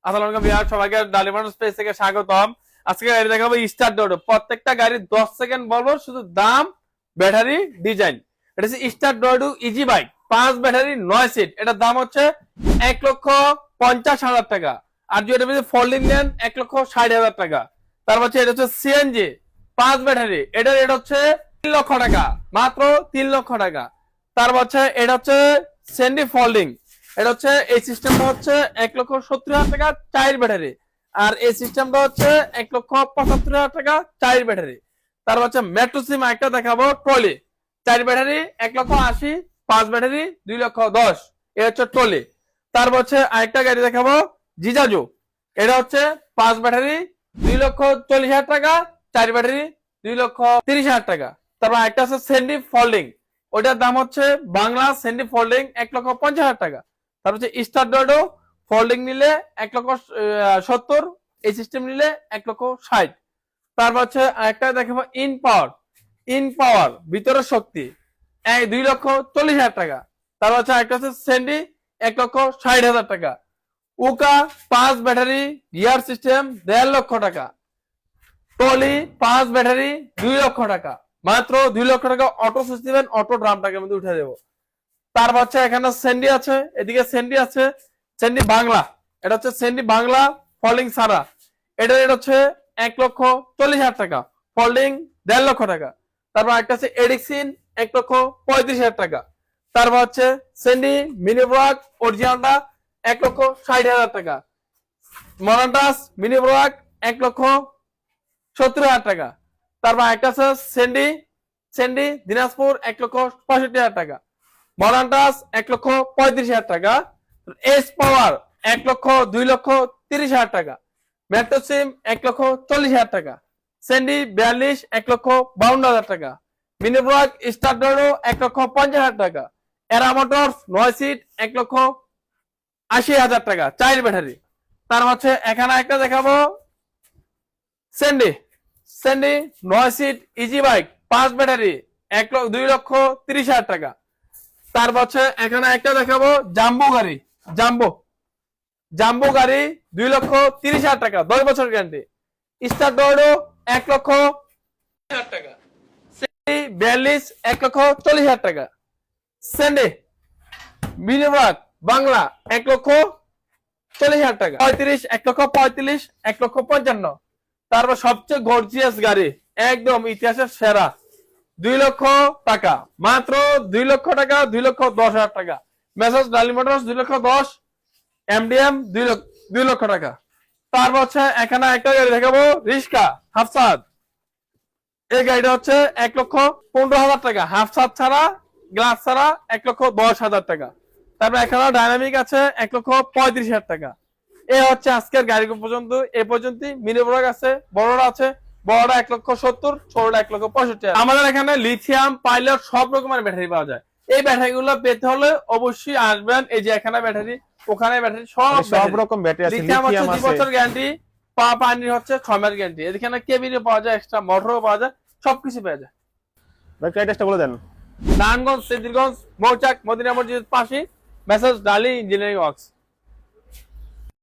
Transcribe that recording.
আসসালামু আলাইকুম ভিউয়ার, সবাইকে ডালিমার স্পেস থেকে স্বাগতম। আজকে গাড়ি দেখাবো স্টার্ট ডোর। প্রত্যেকটা গাড়ি 10 সেকেন্ড বলবো, শুধু দাম, ব্যাটারি, ডিজাইন। এটা হচ্ছে স্টার্ট ডোর ইজি বাইক, 5 ব্যাটারি 9 সিট। এটার দাম হচ্ছে 1,50,000 টাকা। আর যদি এটা ফোল্ডিং নেন 1,60,000 টাকা। তারপর হচ্ছে এটা হচ্ছে সিএনজি 5 ব্যাটারি, এটার রেট হচ্ছে 3 লক্ষ টাকা, মাত্র 3 লক্ষ টাকা। তারপর হচ্ছে এটা হচ্ছে স্যান্ডি ফোল্ডিং, এটা হচ্ছে এই সিস্টেমটা হচ্ছে 1,70,000 টাকা 4 ব্যাটারি। আর এই সিস্টেমটা হচ্ছে 1,75,000 টাকা 4 ব্যাটারি। তারপর হচ্ছে মেট্রো সিম একটা দেখাবো, ট্রলি 4 ব্যাটারি 1,80,000, 5 ব্যাটারি 2,10,000। এটা হচ্ছে ট্রলি। তারপর হচ্ছে আরেকটা গাড়ি দেখাবো, জিজাজু, এটা হচ্ছে 5 ব্যাটারি 2,40,000 টাকা, 4 ব্যাটারি 2,30,000 টাকা। তারপর একটা আছে স্যান্ডি ফোল্ডিং, ওইটার দাম হচ্ছে বাংলা স্যান্ডি ফোল্ডিং 1,50,000 টাকা। তারপর হচ্ছে স্টার ডোডো ফোল্ডিং নিলে 1,70,000, এই সিস্টেম নিলে 1,60,000। তারপর হচ্ছে একটা দেখাবো ইন পাওয়ার ভিতরের শক্তি 2,40,000 টাকা। তারপর হচ্ছে একটা হচ্ছে স্যান্ডি 1,60,000 টাকা। উকা 5 ব্যাটারি গিয়ার সিস্টেম 1.5 লক্ষ টাকা। টলি 5 ব্যাটারি 2 লক্ষ টাকা, মাত্র 2 লক্ষ টাকা। অটো সিস্টেম, অটো ড্রামটাকে মধ্যে উঠে দেবো। তারপর হচ্ছে এখানে স্যান্ডি আছে, এদিকে স্যান্ডি আছে, স্যান্ডি বাংলা, এটা হচ্ছে স্যান্ডি বাংলা ফোল্ডিং সারা। এটা রেট হচ্ছে 1,40,000 টাকা, ফোল্ডিং 1.5 লক্ষ টাকা। তারপর একটা আছে এডিক্সিন 1,35,000 টাকা। তারপর হচ্ছে স্যান্ডি মিনি ব্রাক অরিজিনালটা 1,60,000 টাকা। মরান্টাস মিনি ব্রাক 1,70,000 টাকা। তারপর একটা আছে স্যান্ডি দিনাজপুর 1,65,000 টাকা। মরান্টাস 1,35,000 টাকা। এস পাওয়ার 2,30,000 টাকা। মেট্রো সিম 1,40,000 টাকা। স্যান্ডি 42 1,52,000 টাকা। মিনি ব্লক স্টার ডোরো 1,50,000 টাকা। এরা মোটরস 9 সিট 1,80,000 টাকা, 4 ব্যাটারি। তার হচ্ছে এখানে একটা দেখাবো স্যান্ডি 9 সিট ইজি বাইক 5 ব্যাটারি 2,30,000 টাকা। তারপর হচ্ছে এখানে একটা দেখাবো জাম্বো গাড়ি 2,30,000 টাকা, 10 বছর গ্যারান্টি। স্টার ডোরো 1,00,000 টাকা। স্যান্ডি 42 1,40,000 টাকা। স্যান্ডি মিনিবাগ বাংলা 1,40,000 টাকা। 1,35,000 1,55,000। তারপর সবচেয়ে গর্জিয়াস গাড়ি, একদম ইতিহাসের সেরা, 2 লক্ষ টাকা, মাত্র 2 লক্ষ টাকা, 2,10,000 টাকা। মেসার্স ডালি মোটরস 2,10,000, এমডিএম 2 লক্ষ টাকা। তারপর হচ্ছে এখানে একটা গাড়ি দেখাবো, রিস্কা হাফসাদ। এই গাড়িটা হচ্ছে 1,15,000 টাকা, হাফসাদ ছাড়া, গ্লাস ছাড়া 1,10,000 টাকা। তারপর এখানে ডাইনামিক আছে 1,35,000 টাকা। এ হচ্ছে আজকের গাড়ি পর্যন্ত, এ পর্যন্তই। মিনি ব্লক আছে, বড়রা আছে, বড়রা 1,70,000, ছোটরা 1,65,000। আমাদের এখানে লিথিয়াম পাইলট সব রকমের ব্যাটারি পাওয়া যায়। এই ব্যাটারি গুলো পেতে হলে অবশ্যই আসবেন। এই যে এখানে ব্যাটারি, ওখানে ব্যাটারি, সব রকম ব্যাটারি আছে। লিথিয়াম হচ্ছে 2 বছর গ্যারান্টি, পানির হচ্ছে 6 মাস গ্যারান্টি। এখানে কেবিনে পাওয়া যায়, এক্সট্রা মোটরও পাওয়া যায়, সবকিছু পাওয়া যায়। ভাই অ্যাড্রেসটা বলে দেন। নারায়ণগঞ্জ, সিদ্ধিরগঞ্জ, মৌচাক, মদিনা মসজিদ পাশে, মেসার্স ডালি ইঞ্জিনিয়ারিং ওয়ার্কস।